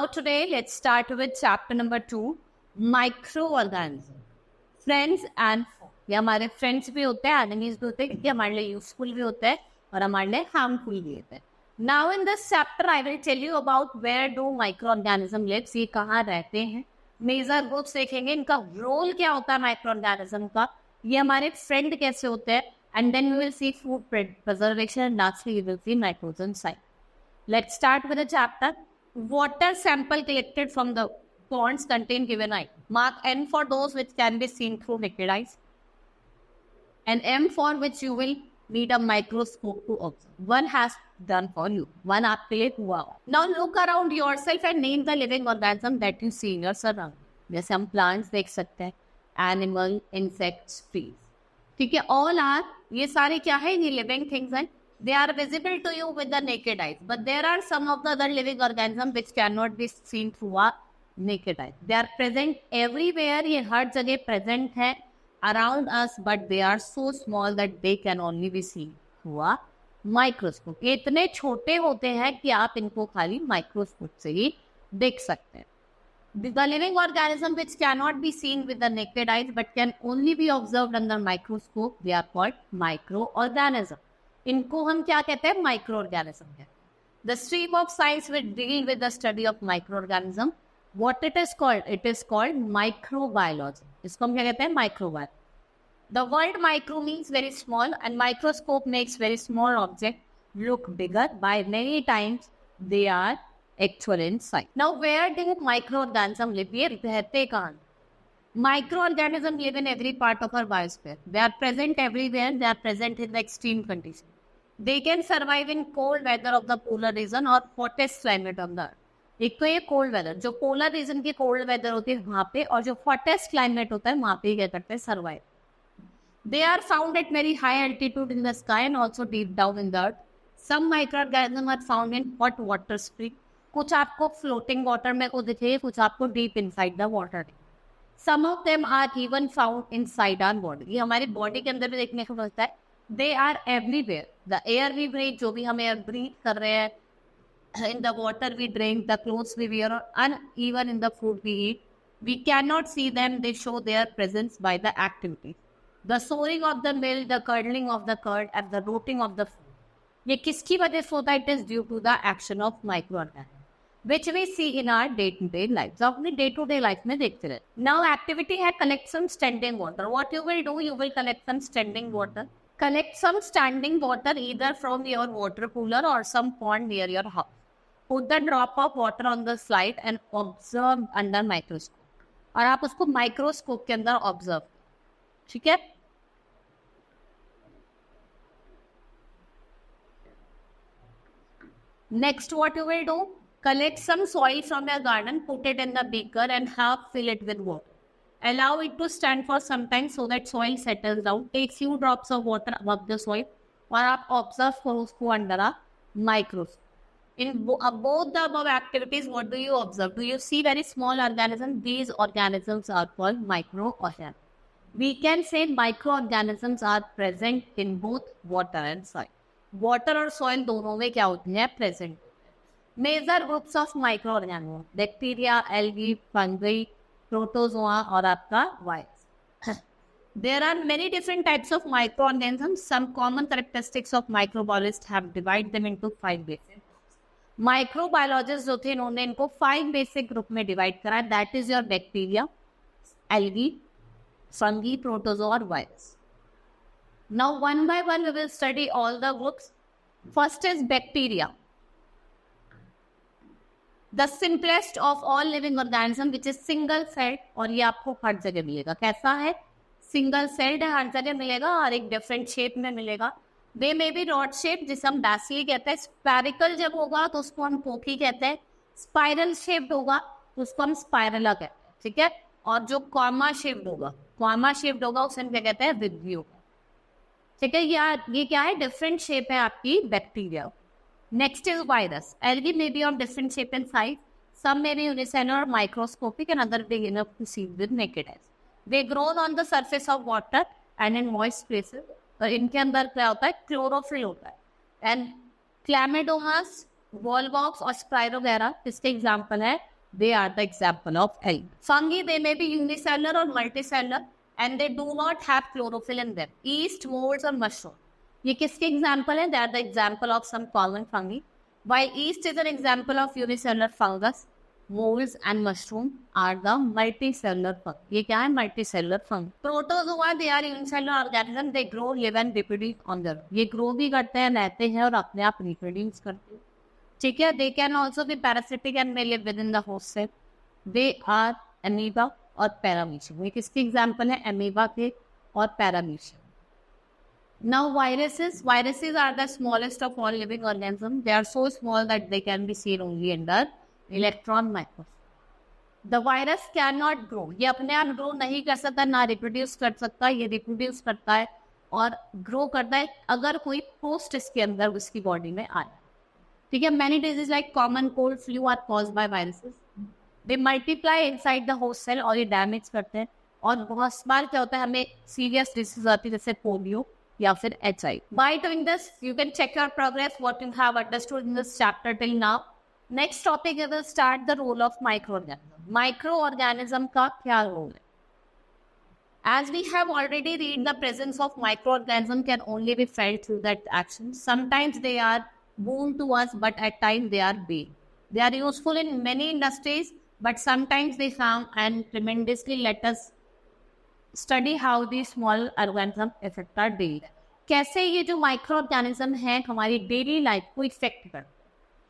Now today let's start with chapter number 2, microorganism. Friends and foe. ये हमारे friends भी होते हैं, एनिमीज भी होते हैं, क्योंकि हमारे लिए यूजफुल भी होते हैं और हमारे लिए हार्मफुल भी होते हैं. Now in this chapter I will tell you about where do microorganism lives. ये कहाँ रहते हैं, मेजर ग्रुप्स देखेंगे, इनका रोल क्या होता है माइक्रोऑर्गेनिज्म का, ये हमारे फ्रेंड कैसे होते हैं, and then we will see food preservation and lastly we will see nitrogen cycle. Let's start with the chapter. Water sample collected from the ponds contain given eye. Mark N for those which can be seen through naked eyes, and M for which you will need a microscope to observe. One has done for you. One आपके लिए हुआ. Now look around yourself and name the living organism that you see in your surrounding. जैसे हम plants देख सकते हैं, animal, insects, trees. ठीक है, all are, ये सारे क्या है, ये living things हैं. They are visible to you with the naked eyes, but there are some of the other living organisms which cannot be seen through a naked eye. They are present everywhere. ये हर जगह present है around us, but they are so small that they can only be seen through a microscope. ये इतने छोटे होते हैं कि आप इनको खाली माइक्रोस्कोप से ही देख सकते हैं. The living organism which cannot be seen with the naked eyes but can only be observed under microscope, they are called microorganism. इनको हम क्या कहते हैं, माइक्रो ऑर्गेनिज्म कहते हैं. The stream of science will deal with the study of micro organism. What it is called microbiology. इसको हम क्या कहते हैं, microbiology. The word micro means very small and microscope makes very small object look bigger by many times they are actual in size. Now where do microorganism live, ये रहते कहाँ. Microorganisms live in every part of our biosphere. They are present everywhere. They are present in the extreme conditions. They can survive in cold weather of the polar region or hottest climate of the earth. एक तो ये cold weather, जो polar region की cold weather होती है वहाँ पे, और जो hottest climate होता है वहाँ पे क्या करते हैं, survive. They are found at very high altitude in the sky and also deep down in the earth. Some microorganisms are found in hot water spring. कुछ आपको floating water में को दिखेगा, कुछ आपको deep inside the water. Some of them are even found inside our body. ये हमारी body के अंदर भी देखने को मिलता है. They are everywhere. The air we breathe, जो भी हम एयर ब्रीथ कर रहे हैं, in the water we drink, the clothes we wear, and even in the food we eat, we cannot see them. They show their presence by the activity. The soaring of the milk, the curdling of the curd, and the rotting of the food. ये किसकी वजह से होता है? It is due to the action of microorganisms, which we see in our day-to-day life. So अपने day-to-day life में देखते रहे. Now activity है collect some standing water. What you will do? You will collect some standing water. Collect some standing water either from your water cooler or some pond near your house. Put the drop of water on the slide and observe under microscope. और आप उसको microscope के अंदर observe. ठीक है. Next, what you will do? Collect some soil from your garden, put it in the beaker and half fill it with water. Allow it to stand for some time so that soil settles down. Take few drops of water above the soil और आप observe करो उसको under a microscope. In both the above activities, what do you observe? Do you see very small organisms? These organisms are called microorganisms. We can say microorganisms are present in both water and soil. Water और soil दोनों में क्या होती है, present. Major groups of microorganisms: bacteria, algae, fungi, protozoa और आपका virus. There are many different types of microorganisms. Some common characteristics of microbiologists have divided them into 5 basic groups. Microbiologists जो थे इन्होंने इनको 5 basic group में divide करा. That is your bacteria, algae, fungi, protozoa और virus. Now one by one we will study all the groups. First is bacteria. The simplest of all living organism which is single celled, और ये आपको हर जगह मिलेगा. कैसा है? Single celled है, हर जगह मिलेगा और एक डिफरेंट शेप में मिलेगा. दे मे बी रॉड शेप जिसे हम बैसिली कहते हैं. स्पेरिकल जब होगा तो उसको हम पोकी कहते हैं. स्पाइरल शेप्ड होगा तो उसको हम स्पाइरला कहते हैं. ठीक है. और जो कॉमा शेप्ड होगा उसे हम क्या कहते हैं, विब्रियो. ठीक है. ये क्या है, डिफरेंट शेप है आपकी bacteria. Next is virus. Algae may be of different shape and size. Some may be unicellular or microscopic and other big enough to see with naked eyes. They grow on the surface of water and in moist places. और इनके अंदर क्या होता है, chlorophyll होता है. And Chlamydomonas, Volvox और Spirogyra, इसके एग्जाम्पल है. They are the example of algae. Fungi, they may be unicellular or multicellular and they do not have chlorophyll in them. Yeast, molds or mushroom. ये किसके example है? They are the example of some common fungi. While yeast is an example of unicellular fungus, molds and mushroom are the multicellular fungi. ये क्या है? Multicellular fungi. Protozoa, they are unicellular organisms. They grow, live and reproduce on their own. ये grow भी करते हैं, रहते हैं और अपने आप reproduce करते हैं. ठीक है? They can also be parasitic and may live within the host cell. They are amoeba और paramecium. ये किसके example है? amoeba के और paramecium. Now viruses are the smallest of all living organisms. They are so small that they can be seen only under electron microscope. The virus cannot grow. ये अपने आप grow नहीं कर सकता, ना reproduce कर सकता. ये reproduce करता है और grow करता है अगर कोई host इसके अंदर उसकी body में आया. ठीक है? Many diseases like common cold, flu are caused by viruses. They multiply inside the host cell और ये damage करते हैं. और बहुत बार क्या होता है, हमें serious disease आती है जैसे पोलियो या फिर HIV. By doing this, you can check your progress, what you have understood in this chapter till now. Next topic, we will start the role of microorganism. Microorganism का क्या role है? As we have already read, the presence of microorganism can only be felt through that action. Sometimes they are boon to us, but at times they are bane. They are useful in many industries, but sometimes they harm and tremendously. Let us study how these small organisms affect our daily life. कैसे ये जो micro organism है हमारी daily life को effect करते हैं.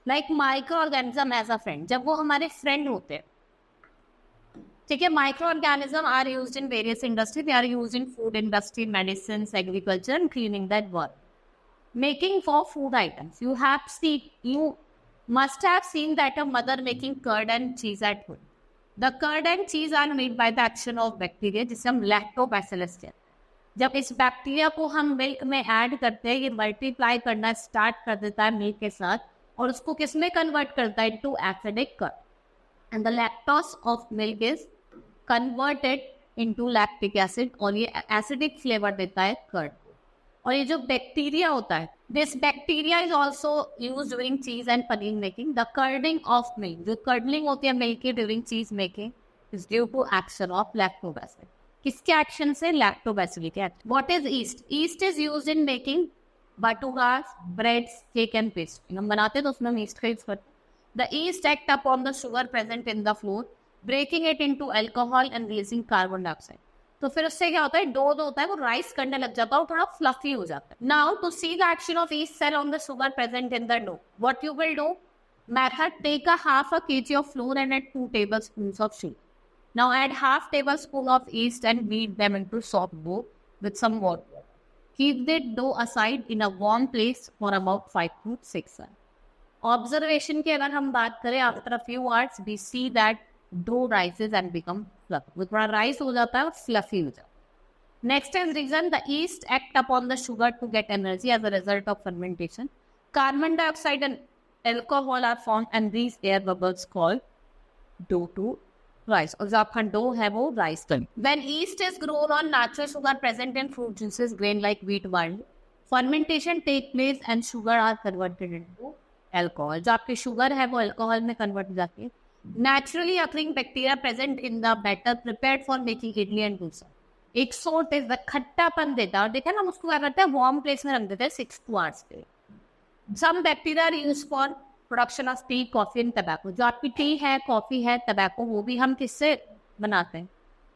Like microorganism as a friend, जब वो हमारे फ्रेंड होते हैं. ठीक है? Microorganism are used in various industry. They are used in food industry, medicine, agriculture and cleaning that work. Making for food items. You must have seen that a mother making curd and cheese at home. The curd and cheese are made by the action of bacteria जिसे हम lactobacillus कहते हैं. जब इस bacteria को हम milk में add करते हैं, ये मल्टीप्लाई करना स्टार्ट कर देता है मिल्क के साथ और उसको किस में कन्वर्ट करता है? Into acidic curd. And the lactose of milk is converted into lactic acid और ये एसिडिक फ्लेवर देता है कर्ड. और ये जो बैक्टीरिया होता है, this bacteria is also use during cheese and paneer making. The curdling of milk, जो कर्डलिंग होती है मिल्क की during cheese making, is due to action of lactobacilli. किसके एक्शन से? लैक्टोबैसिल के action. What is yeast? Yeast is used in making bhaturas, breads, cake and pastry. हम बनाते हैं तो उसमें हम ईस्ट का यूज करते हैं. The yeast act upon the sugar present in the flour, breaking it into alcohol and releasing carbon dioxide. तो फिर उससे क्या होता है? डो जो होता है वो राइस करने लग जाता है और थोड़ा फ्लफी हो जाता है. Now to see the action of yeast cell on the sugar present in the dough, what you will do? Method, take a half a kg of flour and add 2 tablespoons of sugar. Now add half tablespoon of yeast and beat them into soft dough with some water. Keep the dough aside in a warm place for about 5 to 6 hours. Observation की अगर हम बात करें, after a few hours we see that dough rises and become fluffy. वो थोड़ा rice हो जाता है और फ्लफी हो जाता है. Next is reason, the yeast act upon the sugar to get energy as a result of fermentation. Carbon dioxide and alcohol are form and these air bubbles called dough to rise. और जो आपका dough है वो rise कर. When yeast is grown on natural sugar present in fruit juices, grain like wheat, barley, fermentation take place and sugar are converted into alcohol. जो आपकी sugar है वो अल्कोहल में कन्वर्ट हो जाती है. Naturally occurring bacteria present in the batter prepared for making idli and dosa. एक so it is खट्टापन देता है और देखा ना, हम उसको क्या करते हैं? वार्म प्लेस में रख देते हैं 6 to 8 hours के लिए. Some bacteria are used for production of tea, coffee and tobacco. जो आपकी टी है, कॉफी है, tobacco, वो भी हम किससे बनाते हैं?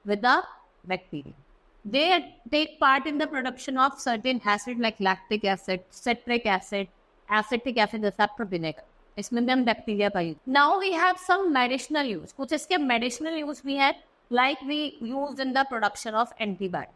With the bacteria. They take part in the production of certain acid like lactic acid, citric acid, acetic acid, जैसा vinegar. इसमें भी हम बैक्टीरिया का use. Now we have some medicinal use. कुछ इसके मेडिसिनल यूज भी है, like we use in the production of antibiotic.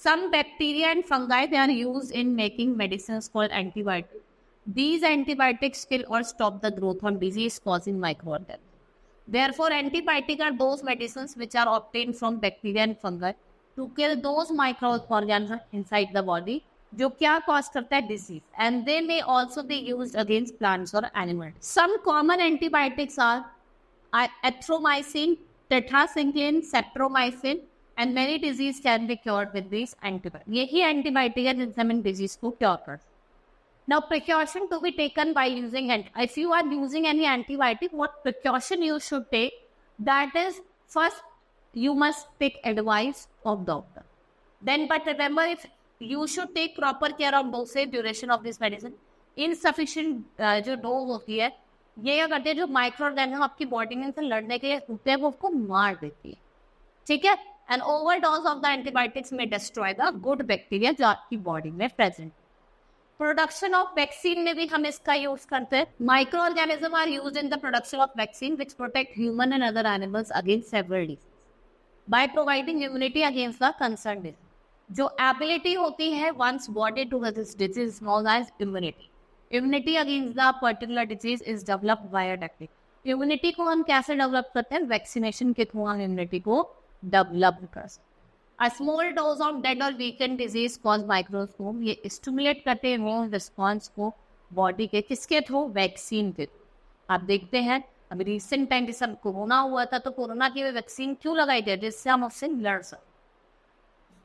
Some bacteria and fungi, they are use in making medicine called antibiotic. These antibiotics kill और stop the growth of disease causing microorganism. Therefore antibiotic are those medicines which are obtained from bacteria and fungi to kill those microorganism inside the body जो क्या cause करता है? Disease. And they may also be used against plants और animals. Some common antibiotics are erythromycin, tetracycline, streptomycin and many disease can be cured with this antibiotic. यही antibiotic है जिनसे हम इन डिजीज को क्योर कर. Now, precaution to be taken by using if you are using any antibiotic, what precaution you should take? That is, first you must take advice of doctor. Then, but remember, if you should take proper care of dosage, duration of this medicine. Insufficient जो dose होती है, ये क्या करते हैं, जो micro organism आपकी body में से लड़ने के लिए होते हैं, वो उसको मार देती है. ठीक है. And overdose of the antibiotics में डिस्ट्रॉय द गुड बैक्टीरिया जो आपकी बॉडी में प्रेजेंट. प्रोडक्शन ऑफ वैक्सीन में भी हम इसका यूज करते हैं. Microorganism are used in the production of vaccine which protect human and other animals against several disease by providing immunity against the concern disease. जो ability होती है one's body to resist disease known as immunity. Immunity against the particular disease is developed by a technique. Immunity को हम कैसे develop करते हैं? Vaccination के through हम इम्यूनिटी को डेवलप कर सकते हैं. A small dose of dead or weakened disease caused microsome, ये स्टिमुलेट करते हैं इम्यून रिस्पॉन्स को बॉडी के. किसके थ्रू? वैक्सीन के थ्रू. आप देखते हैं अभी रिसेंट टाइम जैसे कोरोना हुआ था, तो कोरोना की वैक्सीन क्यों लगाई गई? जिससे हम उससे लड़ सकते.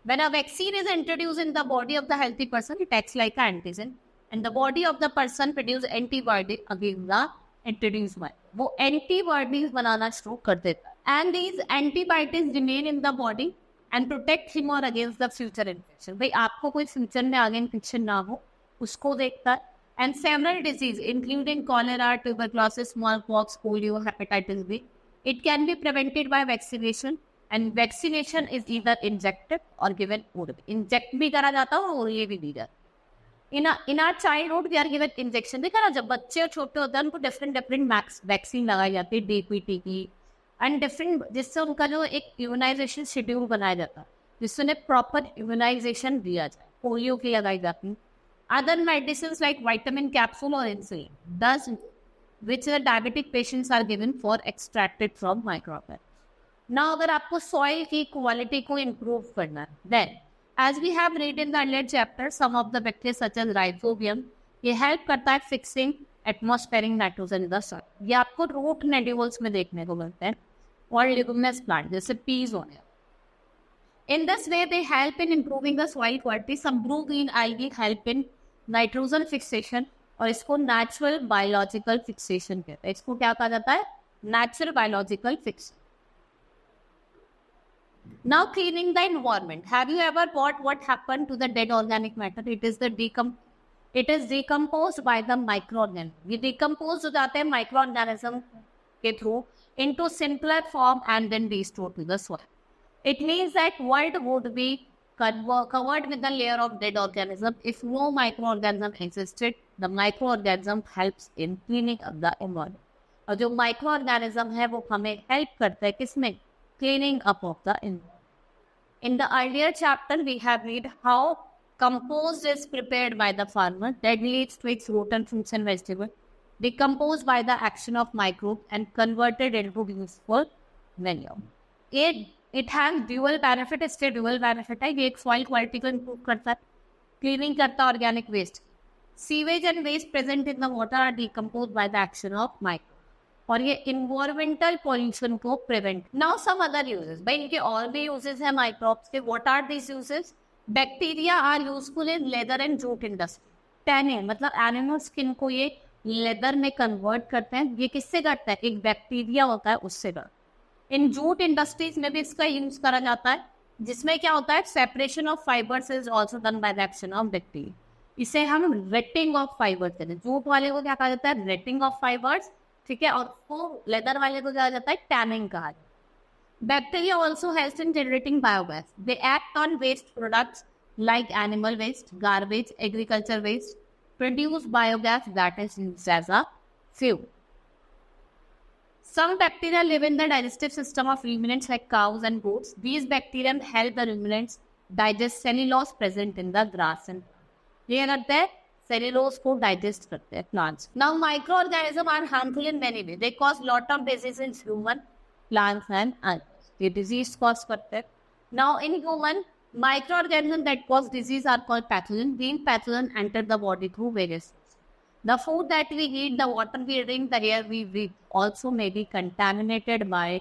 When a vaccine is introduced in the body of the healthy person, it acts like an antigen, and the body of the person produce antibody against the introduced virus. वो antibodies बनाना शुरू कर देता है. And these antibodies remain in the body and protect him or against the future infection. भाई आपको कोई future में आगे इन्फेक्शन ना हो उसको देखता है. And several disease including cholera, tuberculosis, smallpox, polio, hepatitis B, it can be prevented by vaccination. And vaccination is either injected or given orally. Inject भी करा जाता है और orally भी दी जाती है. In our childhood we are given injection. देखा ना, जब बच्चे छोटे होते हैं उनको different वैक्सीन लगाई जाती है, DPT की एंड डिफरेंट, जिससे उनका जो एक इम्यूनाइजेशन शेड्यूल बनाया जाता है जिससे उन्हें प्रॉपर इम्यूनाइजेशन दिया जाए. पोलियो की लगाई जाती है. Other medicine like vitamin capsule और insulin, thus which the diabetic patients are given for extracted from microorganism. Now अगर आपको सॉइल की क्वालिटी को इम्प्रूव करना है, then as we have read in the earlier chapter, some of the bacteria such as rhizobium, ये help करता है fixing atmospheric nitrogen in the soil. ये आपको रूट नोड्यूल्स में देखने को मिलते हैं और लिग्यूमिनस प्लांट जैसे पीज होने. In this way, they help in improving the soil quality. Some blue green algae help in nitrogen fixation और इसको natural biological fixation कहते हैं. इसको क्या कहा जाता है? Natural biological fixation. Now cleaning the environment. Have you ever thought what happened to the dead organic matter? It is decomposed by the microorganism. ये decompose हो जाते हैं microorganism के through into simpler form and then restored to the soil. It means that world would be covered with a layer of dead organism. If no microorganism existed, the microorganism helps in cleaning up the environment. और जो microorganism है वो हमें help करता है किसमें? Cleaning up of the environment. In the earlier chapter, we have read how compost is prepared by the farmer. Dead leaves, twigs, rotten fruits and vegetables, decomposed by the action of microbes and converted into useful manure. It has dual benefit. इससे dual benefit है. ये एक soil quality को improve करता है, cleaning करता है organic waste. Sewage and waste present in the water are decomposed by the action of microbes. और ये environmental pollution को prevent. Now some other uses. भाई इनके और भी uses हैं microbes के. What are these uses? Bacteria are useful in leather and jute industry. Tannin मतलब animal skin को ये लेदर में कन्वर्ट करते हैं. ये किससे करता है? एक बैक्टीरिया होता है उससे करता है. इन जूट इंडस्ट्रीज में भी इसका यूज करा जाता है, जिसमें क्या होता है? Separation of fibres is also done by the action of bacteria. इसे हम रेटिंग ऑफ फाइबर्स कहते हैं. जूट वाले को क्या कहा जाता है? Rating of fibres. ठीक है. और वो लेदर वाले को क्या जाता है? टैनिंग कहा जाता है. Bacteria also helps in generating biogas. They act on waste products like animal waste, garbage, agriculture waste, produce biogas that is used as a fuel. Some bacteria live in the digestive system of ruminants like cows and goats. These bacteria help the ruminants digest cellulose present in the grass and ये करते हैं cellulose को digest करते हैं plants. Now microorganisms are harmful in many ways. They cause lot of diseases in human, plants and animals. ये disease cause करते हैं. Now in human, microorganisms that cause disease are called pathogen. These pathogens enter the body through various sources. The food that we eat, the water we drink, the air we breathe also may be contaminated by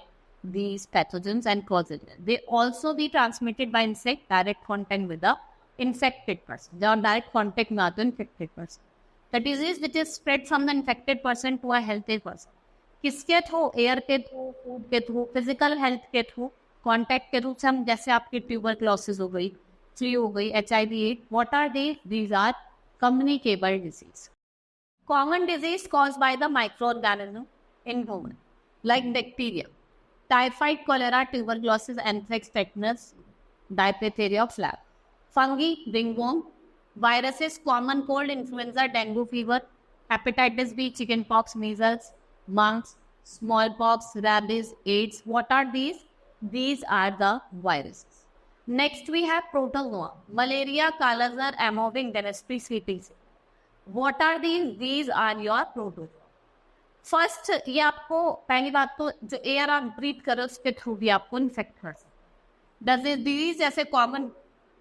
these pathogens and causes. They also be transmitted by insect, direct contact with the infected person. They are direct contact with the infected person. The disease which is spread from the infected person to a healthy person. किसके through? Air के through, food के through, physical health के through, contact के through. हम जैसे आपकी tuberculosis हो गई, फ्लू हो गई, HIV. What are these are communicable disease. Common disease caused by the microorganism in human, like bacteria, typhoid, cholera, tuberculosis, anthrax, tetanus, diphtheria, phlegm. Fungi, ringworm. Viruses, common cold, influenza, dengue fever, hepatitis B, chickenpox, measles, mumps, smallpox, rabies, AIDS. What are these? These are the viruses. Next we have protozoa, malaria, kala-azar, amoeba, dentistry, CTC. What are these? These are your protozoa. First ये आपको पहली बात तो जो air आप breathe करो उसके through भी आपको इन्फेक्ट कर सकते. डिजीज जैसे common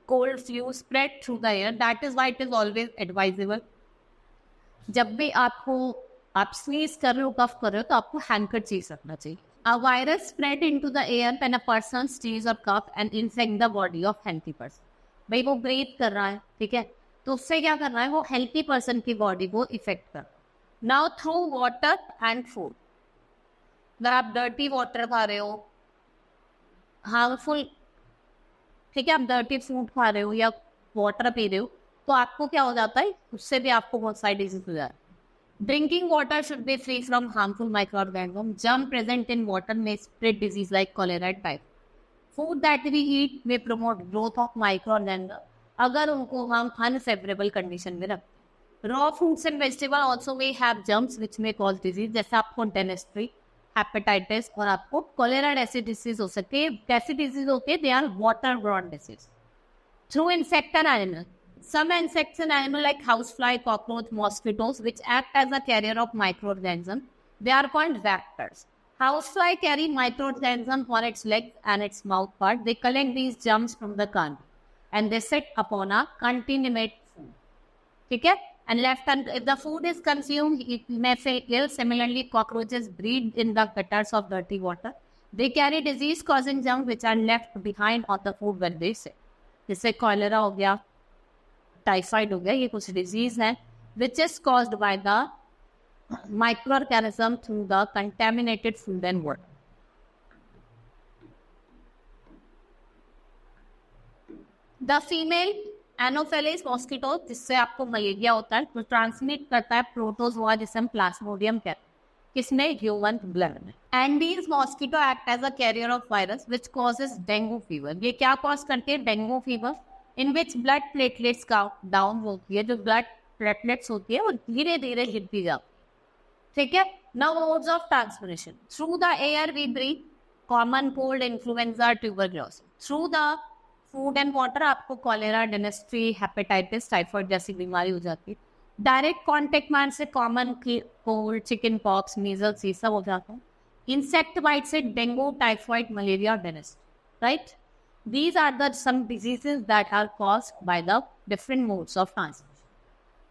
cold, flu spread through the air. That is why it is always advisable जब भी आप स्नीज कर रहे हो, कफ कर रहे हो, तो आपको हैंकरचीफ रखना चाहिए. A virus spread into the air when a person sneezes or cough and infect the body of healthy person. भाई वो ब्रीथ कर रहा है, ठीक है, तो उससे क्या कर रहा है, वो हेल्थी पर्सन की बॉडी को इफेक्ट कर. Now through water and food. अगर आप डर्टी वाटर खा रहे हो, हार्मफुल, ठीक है, आप डर्टी फूड खा रहे हो या वाटर पी रहे हो, तो आपको क्या हो जाता है, उससे भी आपको बहुत सारी डिजीज हो जाती है. Drinking water should be free from harmful microorganisms. Germs present in water may spread disease like cholera and typhoid. Food that we eat may promote growth of microorganisms अगर उनको हम unfavorable condition में रखते हैं. Raw fruits and vegetables also may have germs which may cause disease. जैसे आपको dentistry, hepatitis और आपको cholera जैसी disease हो सकती है. कैसी disease होती है? They are water-borne disease. Through insect and animal. Some insects and animals like housefly, cockroach, mosquitoes, which act as a carrier of microorganisms, they are called vectors. Housefly carry microorganisms on its legs and its mouth part. They collect these germs from the carnivorous and they sit upon a contaminated food. Okay? And left, and if the food is consumed, it may fail. Similarly, cockroaches breed in the gutters of dirty water. They carry disease-causing germs which are left behind on the food when they sit. जैसे cholera हो गया, typhoid हो गया, ये कुछ disease है which is caused by the microorganism through the contaminated food and water. The female Anopheles mosquito, जिससे आपको मलेरिया होता है, तो ट्रांसमिट करता है प्रोटोजोआ, जिसे हम प्लाज्मोडियम कहते हैं. किसमें? ह्यूमन ब्लड में. And these mosquito act as a carrier of virus which causes dengue fever. ये क्या कॉज करती है? Dengue fever. In which blood platelets का डाउन होती है. जो ब्लड प्लेटलेट्स होती है वो धीरे धीरे गिरती जाती है, ठीक है. Now modes of transmission. Through the air we breathe, common cold, influenza, tuberculosis. Through the food and water आपको कॉलेरा, डेंटिस्ट्री, हेपेटाइटिस, टाइफाइड जैसी बीमारी हो जाती है. डायरेक्ट कॉन्टेक्ट में से common cold, chickenpox, measles, ये सब हो जाता है. इंसेक्ट बाइट से dengue, typhoid, malaria, dysentery, right. These are the some diseases that are caused by the different modes of transmission.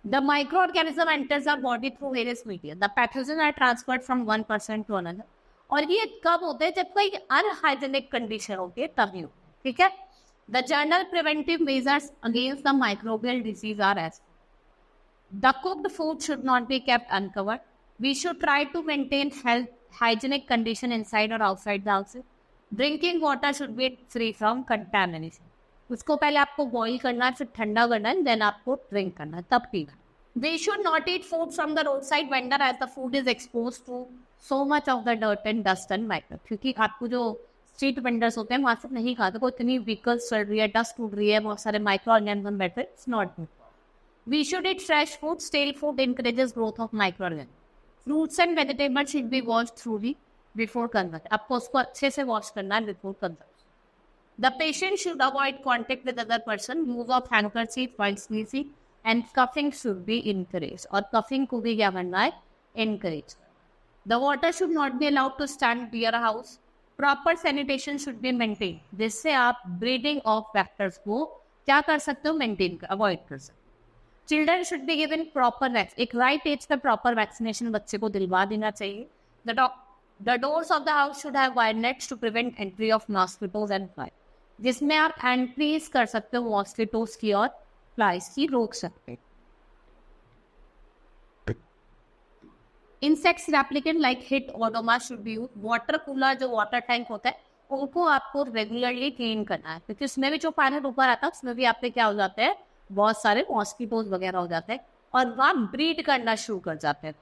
The microorganism enters our body through various media. The pathogens are transferred from one person to another. और ये कब होते हैं? जब कोई unhygienic condition होती है तभी होते हैं, ठीक है. The general preventive measures against the microbial disease are as the cooked food should not be kept uncovered. We should try to maintain hygienic condition inside or outside the house. Drinking water should be free from contamination. उसको पहले आपको boil करना है, फिर ठंडा करना है, then आपको ड्रिंक करना है, तब पीना. We should not eat food from the roadside vendor as the food is expose to so much of the dirt and dust and micro. क्योंकि आपको जो स्ट्रीट वेंडर्स होते हैं वहाँ से नहीं खाते, कोई इतनी व्हीकल्स चल रही है, डस्ट उड़ रही है, बहुत सारे माइक्रो ऑर्गेनिज्म बैठे, it's not good. We should eat fresh food. Stale food encourages growth of micro organism. Fruits and vegetables should be washed thoroughly before consumption. आपको उसको अच्छे से वॉश करना है before consumption. The patient should avoid contact with other person. Use of handkerchief while sneezing and coughing should be encourage. और coughing को भी क्या करना है? Encourage. The water should not be allowed to stand near a house. Proper sanitation should be maintain, जिससे आप breeding of vectors को क्या कर सकते हो? मेंटेन कर, अवॉइड कर सकते हो. Children should be given proper vaccine. एक राइट एज पे प्रॉपर वैक्सीनेशन बच्चे को दिलवा देना चाहिए. The doors of the house should have wire nets to prevent entry of mosquitoes and flies. जिसमें आप एंट्रीज कर सकते हो मॉस्किटोज की और फ्लाइज की रोक सकते. Insects replicant like hit Odomos should be used. Water cooler जो वाटर टैंक होता है उनको आपको रेगुलरली क्लीन करना है, क्योंकि उसमें भी जो पानी ऊपर आता है उसमें भी आपके क्या हो जाते हैं, बहुत सारे मॉस्किटोज वगैरह हो जाते हैं और वहाँ ब्रीड करना शुरू कर जाते हैं.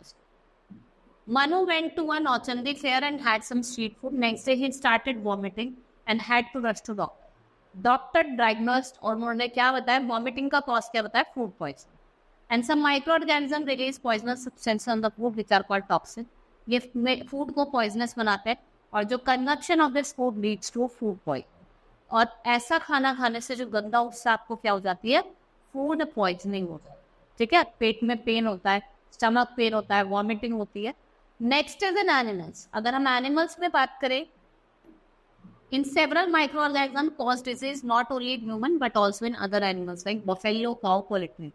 Manu went to a Nauchandi fair and had some street food. Next day he started vomiting and had to rush to doctor. Doctor diagnosed और उन्होंने क्या बताया, vomiting का cause क्या बताया, food poison. And some microorganisms release poisonous substances on the food which are called toxin. ये food को poisonous बनाते हैं और जो consumption of this food leads to food poison. और ऐसा खाना खाने से जो गंदा उससे आपको क्या हो जाती है, फूड पॉइजनिंग होता है. ठीक है, पेट में पेन होता है, स्टमक पेन होता है, वॉमिटिंग होती है. Next is in animals. अगर हम एनिमल्स में बात करें, in several micro organism cause disease not only in human but also in other animals like buffalo, cow, poultry.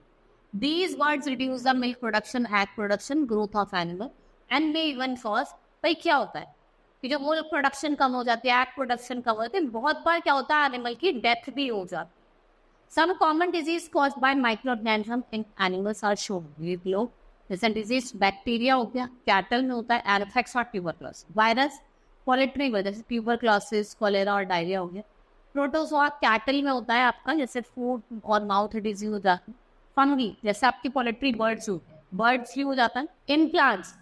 These words reduce the milk production, egg production, growth of animal and may even cause. भाई क्या होता है कि जो milk production कम हो जाती है, egg production कम हो जाती है, बहुत बार क्या होता है, एनिमल की डेथ भी हो जाती है. Some common disease caused by microorganisms in animals are shown below. जैसे डिजीज बैक्टीरिया हो गया, कैटल में होता है, एनाथ्रेक्स और ट्यूबरक्लोसिस. वायरस पोल्ट्री में जैसे ट्यूबरक्लोसिस, कोलेरा और डायरिया हो गया. प्रोटोजोआ कैटल में होता है आपका, जैसे फूड और माउथ डिजीज हो जाता है. फंगी जैसे आपकी पोल्ट्री बर्ड्स हो, बर्ड फ्लू हो जाता है. In plants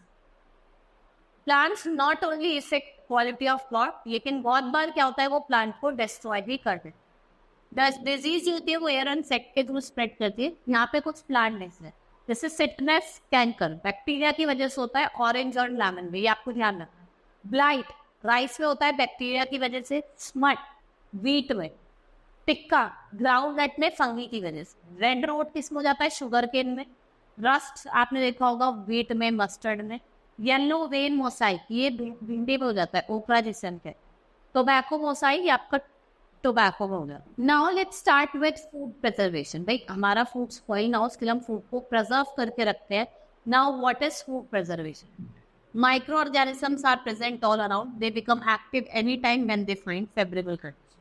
not only effect quality of crop, लेकिन बहुत बार क्या होता है, वो प्लांट को डिस्ट्रॉय भी कर देते हैं. डिजीज होती है वो एयर एंड सेट के थ्रू स्प्रेड करती है. यहाँ पे कुछ प्लांट है जैसे सिटनेस कैंकर बैक्टीरिया की वजह से होता है, ऑरेंज और लेमन में, ये आपको ध्यान रखना है. ब्लाइट राइस में होता है बैक्टीरिया की वजह से. स्मट वीट में. टिक्का ग्राउंड नट में फंगी की वजह से. रेड रोट किसमें हो जाता है, शुगर केन में. रस्ट आपने देखा होगा वीट में, मस्टर्ड में. येलो वेन मोसाइक ये भिंडी में हो जाता है, ओपरा जिसे हम कहते हैं. टोबैको मोसाइक ये आपका टोबैको में हो गया. Now let's start with food preservation. भाई हमारा फूड स्पॉइल ना हो, उसके लिए हम फूड को प्रिजर्व करके रखते हैं. Now what is food preservation? Micro organisms are present all around. They become active any time when they find favourable condition.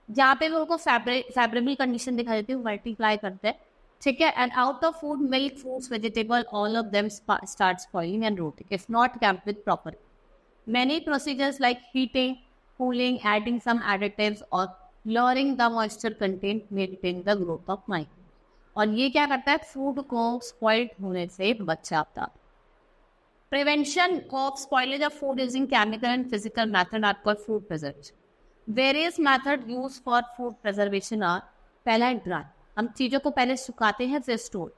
जहाँ पे भी उनको फेवरेबल कंडीशन दिखाई देती है, मल्टीप्लाई करते हैं. ठीक है, and out of food, milk, fruits, vegetable, all of them start spoiling and rotting if not kept with proper. Many procedures like heating, cooling, adding some additives or lowering the moisture content maintain the growth of microbes. और ये क्या करता है, food को spoiled होने से बचाता. Prevention of spoilage of food using chemical and physical method are called food preservation. Various method use for food preservation are. पहला ड्राई, हम चीजों को पहले सुखाते हैं फिर store.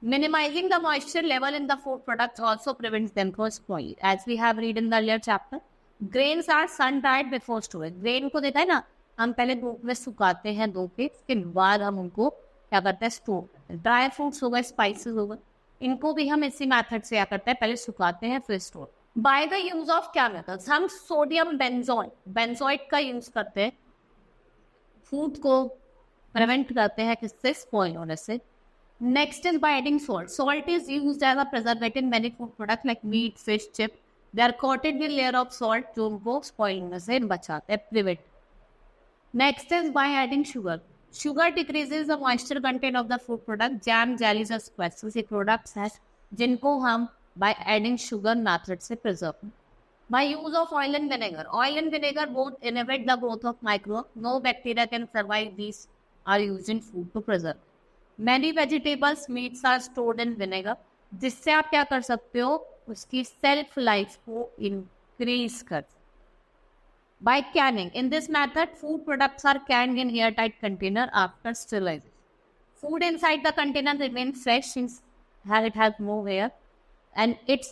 Minimizing the moisture level in the food products also prevents them from spoil. As we have read in the earlier chapter, grains are sun dried before storage. Grain को देखा है ना, हम पहले धूप में सुखाते हैं धूप के, उसके बाद हम उनको क्या करते हैं, स्टोर करते हैं. ड्राई फ्रूट्स हो गए, स्पाइसेस हो गए, इनको भी हम इसी मेथड से क्या करते हैं, पहले सुखाते हैं फिर store. By the use of chemicals, हम सोडियम बेंजोइट का यूज करते हैं, फूड को प्रिवेंट करते हैं किससे, स्पॉइल होने से. Next is by adding salt. Salt is used as a preservative in many food products like meat, fish, chip. They are coated with layer of salt जो उनको spoil होने से बचाते हैं, prevent. Next is by adding sugar. Sugar decreases the moisture content of the food product. Jam, jellies और spices ये products हैं जिनको हम by adding sugar method से preserve. By use of oil and vinegar. Oil and vinegar both inhibit the growth of microbes. No bacteria can survive. These are used in food to preserve. Many vegetables, meats are stored in vinegar, जिससे आप क्या कर सकते हो, उसकी self life को increase कर. By canning, in this method, food products are canned in airtight container after sterilization. Food inside the container remains fresh since it has no air and it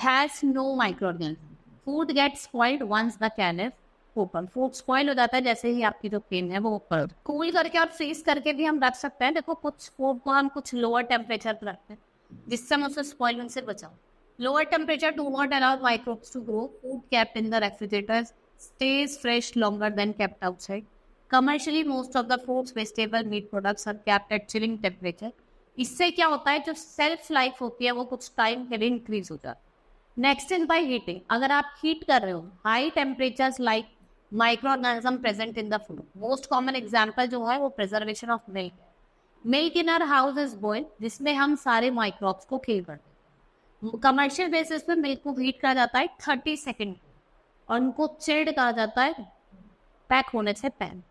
has no microorganisms. Food gets spoiled once the can is open. Food spoil हो जाता है जैसे ही आपकी जो pen है वो ऊपर. Cool करके और फ्रीज करके भी हम रख सकते हैं. देखो कुछ फूड को हम कुछ लोअर टेम्परेचर पर रखते हैं जिससे हम उससे स्पॉइल से बचाओ. Lower temperature do not allow microbes to grow. Food kept in the refrigerator stays fresh longer than kept outside. Commercially, most of the fruits, vegetable, meat products are kept at chilling temperature. इससे क्या होता है, जो self life होती है वो कुछ time के लिए इंक्रीज हो जाता है. Next is by heating. अगर आप हीट कर रहे हो, high temperatures like microorganism present in the food. Most common example जो है वो preservation of milk. Milk in our house is boiled, जिसमें हम सारे microbes को kill करते हैं. कमर्शियल बेसिस पे मिल्क को हीट करा जाता है 30 सेकेंड और उनको चिल्ड कहा जाता है पैक होने से पहले।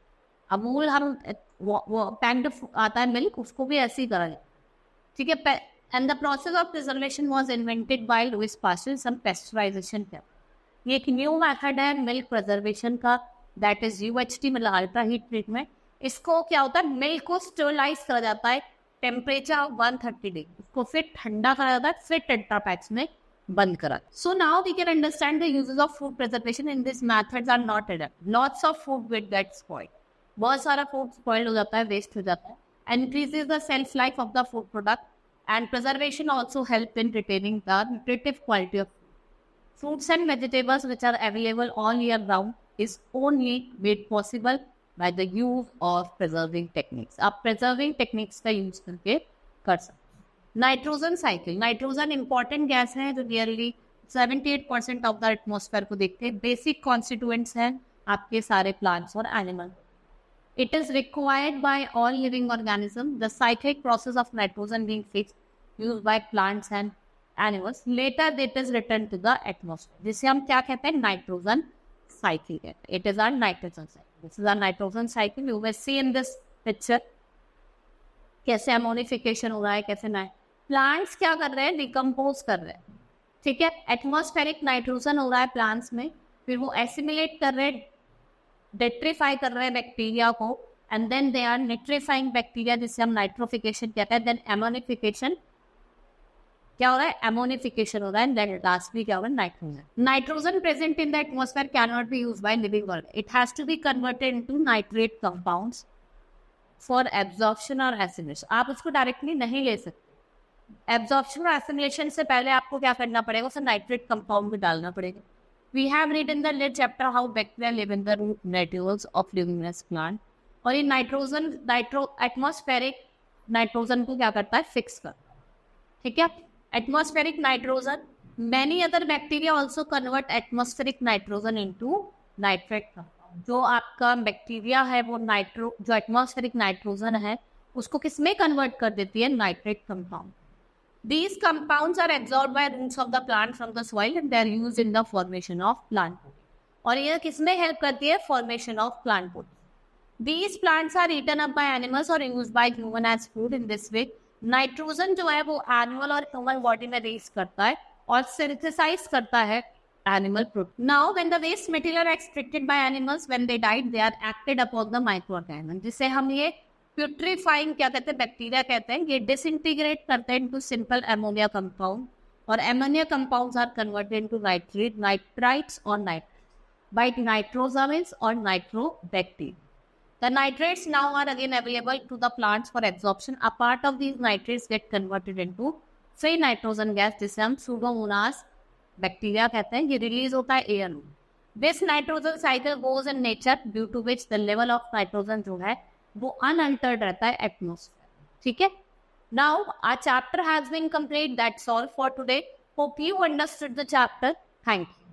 अमूल हम पैक्ड आता है मिल्क, उसको भी ऐसे ही करा जाए, ठीक है। And the process of preservation was invented by Louis Pasteur, some pasteurization थे। ये एक न्यू मेथड है मिल्क प्रिजर्वेशन का, दैट इज UHT मतलब अल्ट्रा हीट ट्रीटमेंट। इसको क्या होता है, मिल्क को स्टरलाइज करा जाता है टेम्परेचर 130 डिग्री, उसको फिर ठंडा करा जाता है, फिर टेट्रा पैक्स में बंद करा। So now we can understand the uses of food preservation in this methods are not adept. Lots of food will get spoiled, बहुत सारा फूड स्पॉइल हो जाता है, वेस्ट हो जाता है, increases the shelf life of the food product, and preservation also help in retaining the nutritive quality of food. Fruits and vegetables which are available all year round is only made possible by the use of preserving techniques. आप preserving techniques का use करके कर सकते। Nitrogen cycle, nitrogen important gas है जो nearly 78% of the atmosphere को देखते हैं। बेसिक कॉन्स्टिट्यूएंट्स हैं आपके सारे प्लांट्स और animal. It is required by all living organisms. The cyclic process of nitrogen being fixed used by plants and animals. Later it is returned to the atmosphere. जिसे हम क्या कहते हैं, नाइट्रोजन साइकिल कहते हैं। It is our nitrogen cycle. This is our nitrogen cycle. You will see in this picture कैसे ammonification हो रहा है, कैसे ना प्लांट्स क्या कर रहे हैं, डिकम्पोज कर रहे हैं, ठीक है। एटमॉस्फेरिक नाइट्रोजन हो रहा है प्लांट्स में, फिर वो एसिमिलेट कर रहे हैं, डेट्रीफाई कर रहे हैं बैक्टीरिया को, and then they are nitrifying bacteria जिसे हम नाइट्रोफिकेशन कहते हैं। देन एमोनिफिकेशन क्या हो रहा है, एमोनिफिकेशन हो रहा है, देन लास्ट में क्या हो रहा है, nitrogen. Nitrogen present in the atmosphere can not be used by living organ, it has to be converted into nitrate compounds for absorption और एसिमिलेशन। आप उसको डायरेक्टली नहीं ले सकते, एब्जॉर्प्शन और एसिमिलेशन से पहले आपको क्या करना पड़ेगा, उसे नाइट्रेट कंपाउंड में डालना पड़ेगा। We have read in the lit chapter how bacteria live in the root nodules of leguminous plant. और ये नाइट्रोजन एटमॉस्फेरिक नाइट्रोजन को क्या करता है, फिक्स करता है, ठीक है। Atmospheric nitrogen, many other bacteria also convert atmospheric nitrogen into nitrate compound. जो आपका बैक्टीरिया है वो जो एटमॉस्फेरिक नाइट्रोजन है उसको किस में कन्वर्ट कर देती है, nitrate compound. These compounds are absorbed by roots of the plant from the soil and they are used in the formation of plant food. और ये किसमें हेल्प करती है, formation of plant food. These plants are eaten up by animals or used by human as food. In this way, nitrogen जो है वो animal और human body में रेस करता है और सिंथेसाइज करता है animal protein. Now when the waste material extracted by animals when they died they are acted upon the microorganism, जिसे हम ये प्यूट्रीफाइंग क्या कहते हैं, बैक्टीरिया कहते हैं। ये डिसइंटीग्रेट करते हैं इनटू सिंपल अमोनिया कंपाउंड और ammonia compounds are converted into nitrate, nitrites और नाइट्रेट्स बाय नाइट्रोजामिन्स और nitrobacteria. The nitrates now are again available to the plants for absorption. A part of these nitrates get converted into free nitrogen gas जिसे हम Pseudomonas bacteria कहते हैं। ये release होता है air में। This nitrogen cycle goes in nature due to which the level of nitrogen जो है वो unaltered रहता है एटमॉस्फेयर, ठीक है। Now our chapter has been complete. That's all for today. Hope you understood the chapter. Thank you.